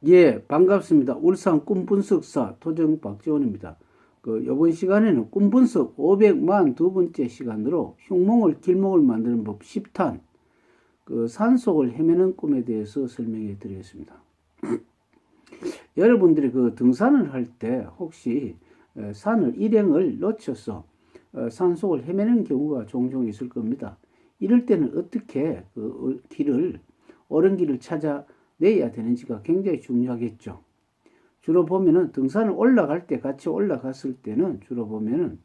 예, 반갑습니다. 울산 꿈분석사 토정 박지원입니다. 이번 시간에는 꿈분석 542번째 시간으로 흉몽을 길몽을 만드는 법 10탄 산속을 헤매는 꿈에 대해서 설명해 드리겠습니다. 여러분들이 등산을 할 때 혹시 산을 일행을 놓쳐서 산속을 헤매는 경우가 종종 있을 겁니다. 이럴 때는 어떻게 옳은 길을 찾아내야 되는지가 굉장히 중요하겠죠. 주로 보면은 등산을 올라갈 때 같이 올라갔을 때는 주로 보면은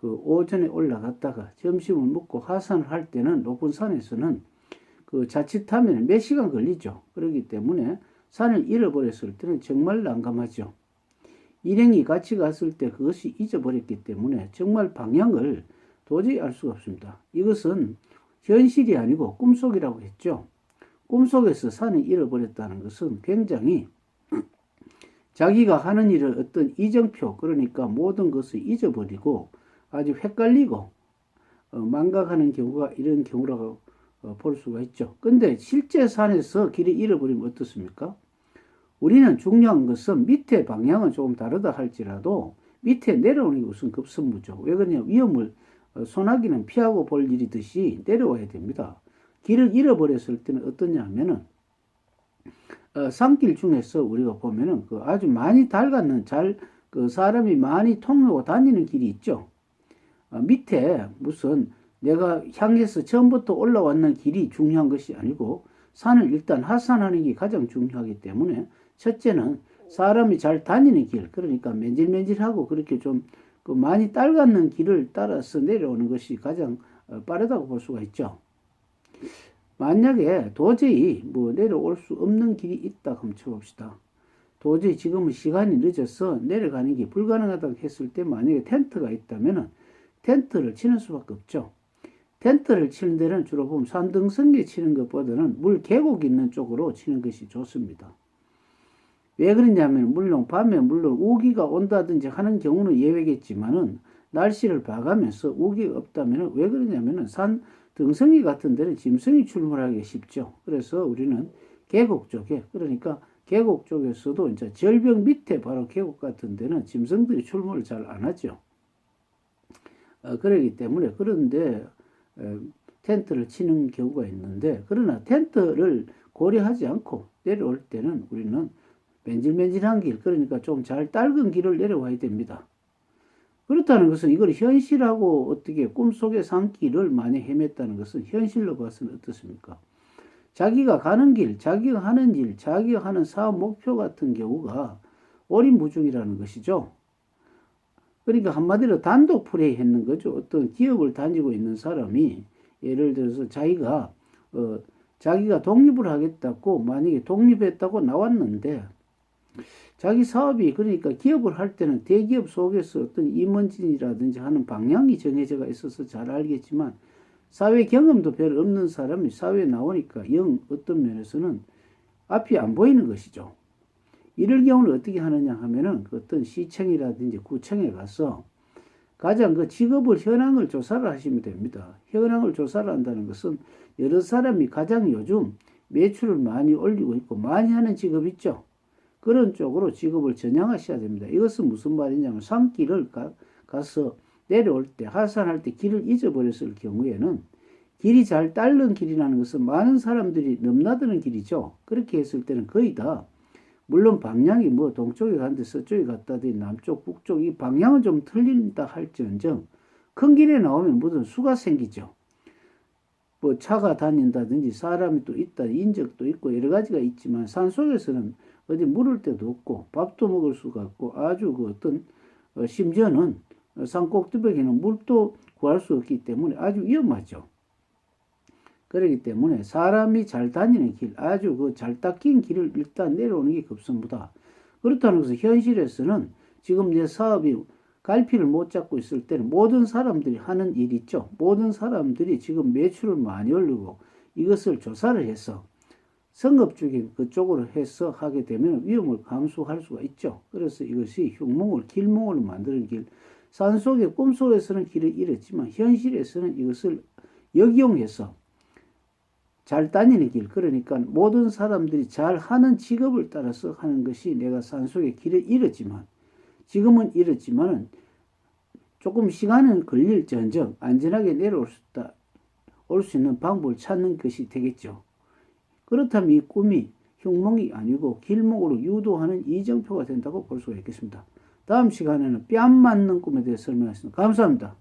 오전에 올라갔다가 점심을 먹고 하산을 할 때는 높은 산에서는 자칫하면 몇 시간 걸리죠. 그렇기 때문에 산을 잃어버렸을 때는 정말 난감하죠. 일행이 같이 갔을 때 그것이 잊어버렸기 때문에 정말 방향을 도저히 알 수가 없습니다. 이것은 현실이 아니고 꿈속이라고 했죠. 꿈속에서 산을 잃어버렸다는 것은 굉장히 자기가 하는 일을 어떤 이정표, 그러니까 모든 것을 잊어버리고 아주 헷갈리고 망각하는 경우가 이런 경우라고 볼 수가 있죠. 근데 실제 산에서 길을 잃어버리면 어떻습니까? 우리는 중요한 것은 밑에 방향은 조금 다르다 할지라도 밑에 내려오는 게 우선 급선무죠. 왜 그러냐? 위험을 소나기는 피하고 볼 일이듯이 내려와야 됩니다. 길을 잃어버렸을 때는 어떠냐 하면은 산길 중에서 우리가 보면은 아주 많이 닳았는 사람이 많이 통하고 다니는 길이 있죠. 밑에 무슨 내가 향해서 처음부터 올라왔는 길이 중요한 것이 아니고 산을 일단 하산하는 게 가장 중요하기 때문에 첫째는 사람이 잘 다니는 길, 그러니까 맨질맨질하고 그렇게 좀 많이 닳았는 길을 따라서 내려오는 것이 가장 빠르다고 볼 수가 있죠. 만약에 도저히 내려올 수 없는 길이 있다 그럼 쳐봅시다. 도저히 지금은 시간이 늦어서 내려가는 게 불가능하다고 했을 때 만약에 텐트가 있다면 텐트를 치는 수밖에 없죠. 텐트를 치는 데는 주로 보면 산등성게 치는 것보다는 물 계곡 있는 쪽으로 치는 것이 좋습니다. 왜 그러냐면 물론 우기가 온다든지 하는 경우는 예외겠지만은 날씨를 봐가면서 우기가 없다면 왜 그러냐면은 산 등성이 같은 데는 짐승이 출몰하기 쉽죠. 그래서 우리는 계곡 쪽에, 그러니까 계곡 쪽에서도 이제 절벽 밑에 바로 계곡 같은 데는 짐승들이 출몰을 잘 안 하죠. 그러기 때문에 그런데 텐트를 치는 경우가 있는데, 그러나 텐트를 고려하지 않고 내려올 때는 우리는 맨질맨질한 길, 그러니까 좀 잘 닦은 길을 내려와야 됩니다. 그렇다는 것은 이걸 현실하고 어떻게 꿈속의 산길을 많이 헤맸다는 것은 현실로 봐서는 어떻습니까? 자기가 가는 길, 자기가 하는 일, 자기가 하는 사업 목표 같은 경우가 오리무중이라는 것이죠. 그러니까 한마디로 단독 플레이 했는 거죠. 어떤 기업을 다니고 있는 사람이 예를 들어서 자기가 독립을 하겠다고 만약에 독립했다고 나왔는데 자기 사업이 그러니까 기업을 할 때는 대기업 속에서 어떤 임원진이라든지 하는 방향이 정해져 있어서 잘 알겠지만 사회 경험도 별로 없는 사람이 사회에 나오니까 어떤 면에서는 앞이 안 보이는 것이죠. 이럴 경우는 어떻게 하느냐 하면은 어떤 시청이라든지 구청에 가서 가장 직업을 현황을 조사를 하시면 됩니다. 현황을 조사를 한다는 것은 여러 사람이 가장 요즘 매출을 많이 올리고 있고 많이 하는 직업 있죠. 그런 쪽으로 직업을 전향하셔야 됩니다. 이것은 무슨 말이냐면 산길을 가서 내려올 때 하산할 때 길을 잊어버렸을 경우에는 길이 잘 닳는 길이라는 것은 많은 사람들이 넘나드는 길이죠. 그렇게 했을 때는 거의 다 물론 방향이 동쪽에 갔는데 서쪽에 갔다든지 남쪽 북쪽 이 방향은 좀 틀린다 할지언정 큰 길에 나오면 무슨 수가 생기죠. 차가 다닌다든지 사람이 또 있다 인적도 있고 여러 가지가 있지만 산속에서는 어디 물을 데도 없고 밥도 먹을 수가 없고 아주 심지어는 산 꼭대기에는 물도 구할 수 없기 때문에 아주 위험하죠. 그렇기 때문에 사람이 잘 다니는 길, 아주 잘 닦인 길을 일단 내려오는 게 급선무다. 그렇다는 것은 현실에서는 지금 내 사업이 갈피를 못 잡고 있을 때는 모든 사람들이 하는 일 있죠. 모든 사람들이 지금 매출을 많이 올리고 이것을 조사를 해서 성급적인 그쪽으로 해서 하게 되면 위험을 감수할 수가 있죠. 그래서 이것이 흉몽을 길몽을 만드는 길, 산속의 꿈속에서는 길을 잃었지만 현실에서는 이것을 역이용해서 잘 다니는 길, 그러니까 모든 사람들이 잘 하는 직업을 따라서 하는 것이 내가 산속의 길을 잃었지만, 지금은 잃었지만은 조금 시간은 걸릴지언정 안전하게 내려올 수 있다, 올 수 있는 방법을 찾는 것이 되겠죠. 그렇다면 이 꿈이 흉몽이 아니고 길몽으로 유도하는 이정표가 된다고 볼 수가 있겠습니다. 다음 시간에는 뺨 맞는 꿈에 대해서 설명하겠습니다. 감사합니다.